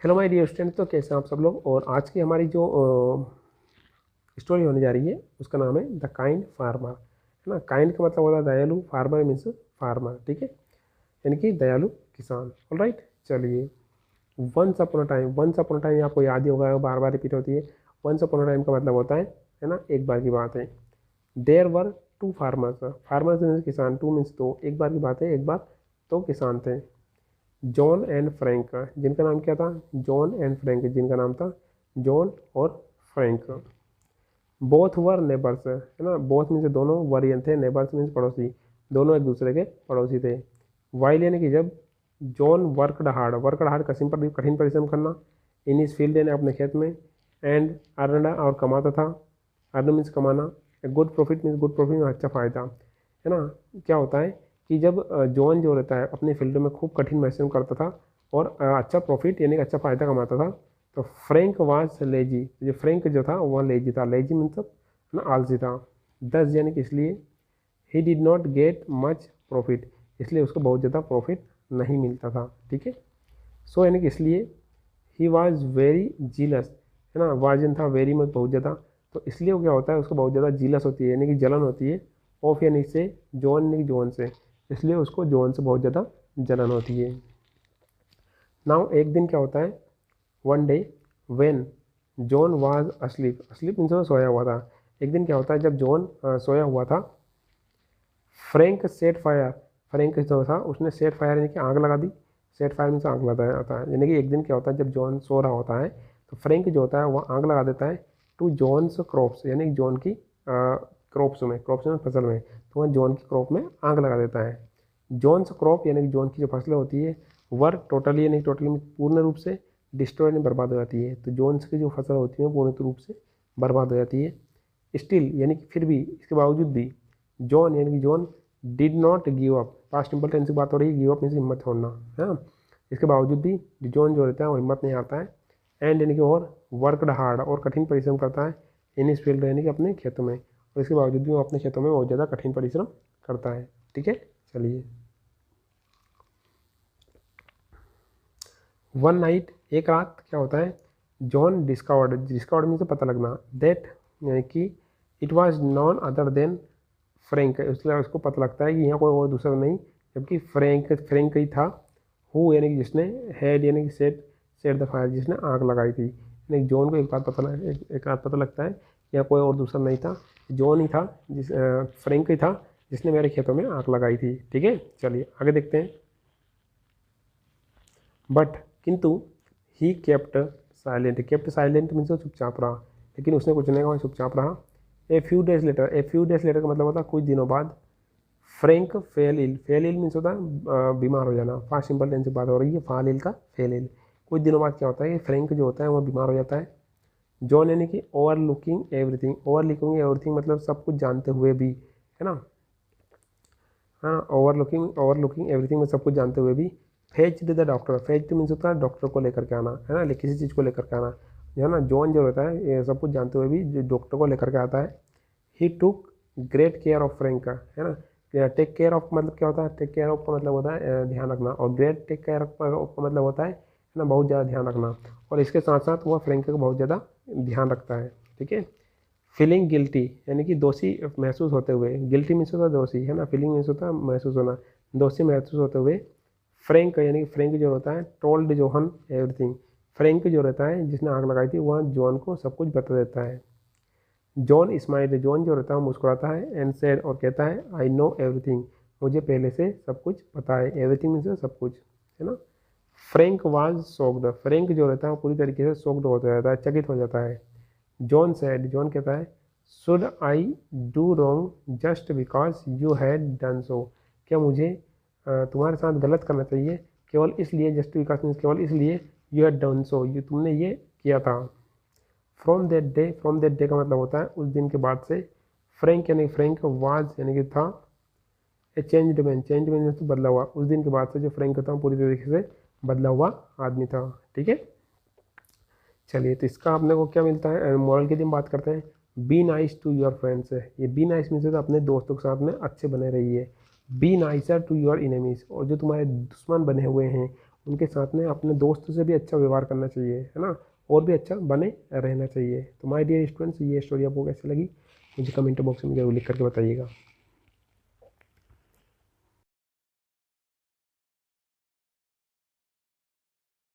Hello my dear student, तो कैसे हैं आप सब लोग। और आज की हमारी जो स्टोरी होने जा रही है उसका नाम है द काइंड फार्मर, है ना। काइंड का मतलब होता है दयालु, फार्मर मीन्स फार्मर, ठीक है, यानी कि दयालु किसान। ऑलराइट, चलिए। वंस अपॉन टाइम आपको याद ही होगा, बार बार रिपीट होती है। वंस अपॉन टाइम का मतलब होता है ना, एक बार की बात है। There were two farmers, farmers means किसान, टू मीन्स दो, एक बार की बात है, एक बार तो किसान थे। जॉन एंड फ्रैंक, जिनका नाम क्या था, जॉन एंड फ्रैंक, जिनका नाम था जॉन और फ्रैंक। बोथ वर नेबर्स, है ना। बोथ मीन्स दोनों, वरियन थे, नेबर्स मीन्स पड़ोसी, दोनों एक दूसरे के पड़ोसी थे। वाइल यानी कि जब, John worked hard, worked hard कठिन परिश्रम करना, इन इस फील्ड यानी अपने खेत में, एंड अर्नड और कमाता था, अर्न मीन्स कमाना, good profit means good profit में अच्छा फ़ायदा, है ना। क्या होता है कि जब जॉन जो रहता है अपने फील्ड में खूब कठिन परिश्रम करता था और अच्छा प्रॉफिट यानी कि अच्छा फ़ायदा कमाता था, तो फ्रैंक वाज लेजी, जो फ्रैंक जो था वह लेजी था, लेजी मतलब ना आलसी था। दस यानी कि इसलिए, he did not get much profit, इसलिए उसको बहुत ज़्यादा प्रॉफिट नहीं मिलता था, ठीक है। सो यानी कि इसलिए, ही वॉज वेरी जीलस, है ना। वाजन था, वेरी मत बहुत ज़्यादा, तो इसलिए वो क्या होता है, उसको बहुत ज़्यादा जीलस होती है यानी कि जलन होती है। ऑफ यानी से, जॉन यानी कि जॉन से, इसलिए उसको जॉन से बहुत ज़्यादा जलन होती है। नाउ एक दिन क्या होता है, one day when John was asleep, asleep means वो सोया हुआ था। एक दिन क्या होता है जब जॉन सोया हुआ था, फ्रैंक सेट फायर, फ्रैंक जो था उसने सेट फायर यानी कि आग लगा दी। सेट फायर मीन्स आग लगाया होता है, यानी कि एक दिन क्या होता है जब जॉन सो रहा होता है तो फ्रैंक जो होता है वह आग लगा देता है टू जॉन्स क्रॉप्स, यानी कि जॉन की क्रॉप्स में फसल में, तो वह जॉन की क्रॉप में आग लगा देता है। जॉन्स क्रॉप यानी कि जॉन की जो फसलें होती है वर टोटली यानी टोटली पूर्ण रूप से डिस्ट्रॉय यानी बर्बाद हो जाती है, तो जॉन्स की जो फसल होती है पूर्ण रूप से बर्बाद हो जाती है। स्टिल यानी कि फिर भी, इसके बावजूद भी, जॉन यानी कि John did not give up, past simple tense की बात हो रही है, गिव अप मीन्स हिम्मत छोड़ना, है ना। इसके बावजूद भी जॉन जो रहता है वो हिम्मत नहीं आता है। एंड यानी कि और वर्कड हार्ड, और कठिन परिश्रम करता है इन इस फील्ड यानी कि अपने खेतों में, और इसके बावजूद भी वो अपने खेतों में बहुत ज़्यादा कठिन परिश्रम करता है, ठीक है। चलिए। वन नाइट, एक रात क्या होता है, जॉन डिस्कवर्ड, डिस्कवर्ड मीन्स पता लगना, दैट यानी कि it was none other than Frank, इसलिए उसको पता लगता है कि यहाँ कोई और दूसरा नहीं जबकि फ्रैंक, फ्रैंक ही था। हु यानी कि जिसने, हेड यानी कि सेट, सेट द फायर, जिसने आग लगाई थी, यानी कि जॉन को एक बात पता एक रात पता लगता है कि यहाँ कोई और दूसरा नहीं था, जॉन ही था, जिस फ्रैंक ही था जिसने मेरे खेतों में आग लगाई थी, ठीक है। चलिए आगे देखते हैं। बट किंतु, he kept silent, kept silent means वो चुपचाप रहा, लेकिन उसने कुछ नहीं कहा, चुपचाप रहा। A few days later, a few days later का मतलब होता है कुछ दिनों बाद। Frank fell ill, fell ill means होता है बीमार हो जाना, फास्ट सिंपल टेंस की बात हो रही है, फाल इल का फेल इल। कुछ दिनों बाद क्या होता है कि फ्रैंक जो होता है वह बीमार हो जाता है। जॉन यानी कि over looking everything, over looking everything मतलब सब कुछ जानते हुए भी, है ना। हाँ, ओवर लुकिंग एवरीथिंग में सब कुछ जानते हुए भी, fetched the doctor, fetched means होता है डॉक्टर को लेकर के आना, है ना, किसी चीज़ को लेकर के आना, जो है ना। जॉन जो रहता है ये सब कुछ जानते हुए भी जो डॉक्टर को लेकर के आता है। ही टुक ग्रेट केयर ऑफ फ्रैंक का, है ना। टेक केयर ऑफ मतलब क्या होता है, टेक केयर ऑफ का मतलब होता है ध्यान रखना, और ग्रेट टेक केयर ऑफ का मतलब होता है ना बहुत ज़्यादा ध्यान रखना, और इसके साथ साथ वह फ्रैंक का बहुत ज़्यादा ध्यान रखता है, ठीक है। फीलिंग गिल्टी यानी कि दोषी महसूस होते हुए, गिल्टी मीन्स होता है दोषी, है ना, फीलिंग मीन्स होता है महसूस होना, दोषी महसूस होते हुए। फ्रैंक यानी कि फ्रैंक जो होता है, टोल्ड जोहन एवरीथिंग, फ्रैंक जो रहता है जिसने आग लगाई थी वह जॉन को सब कुछ बता देता है। जॉन स्माइल, जॉन जो रहता है वो मुस्कुराता है, एंड सेड और कहता है, आई नो एवरीथिंग, मुझे पहले से सब कुछ पता है, एवरीथिंग मीन्स सब कुछ, है ना। फ्रैंक वाज शॉक्ड, फ्रैंक जो रहता है वो पूरी तरीके से शॉक्ड होता रहता है, चकित हो जाता है। जॉन सैड, जॉन कहता है, should I do wrong just because you had done so, क्या मुझे तुम्हारे साथ गलत करना चाहिए केवल इसलिए, जस्ट बिकॉज मीन्स केवल इसलिए, यू हैड डन सो, ये तुमने ये किया था। From that day, from that day का मतलब होता है उस दिन के बाद से। फ्रैंक यानी फ्रैंक वाज यानी कि था, ए चेंज्ड मैन, चेंज मैन तो बदला हुआ, उस दिन के बाद से जो फ्रैंक था पूरी तरीके से बदला हुआ आदमी था, ठीक है। चलिए, तो इसका अपने को क्या मिलता है, मॉरल की हम बात करते हैं। Be nice to your friends है, ये बी नाइस मीन्स अपने दोस्तों के साथ में अच्छे बने रहिए। Be nicer to your enemies, और जो तुम्हारे दुश्मन बने हुए हैं उनके साथ में अपने दोस्त से भी अच्छा व्यवहार करना चाहिए, है ना, और भी अच्छा बने रहना चाहिए। तो माय डियर स्टूडेंट्स, ये स्टोरी आपको कैसी लगी मुझे कमेंट बॉक्स में जरूर लिख करके बताइएगा।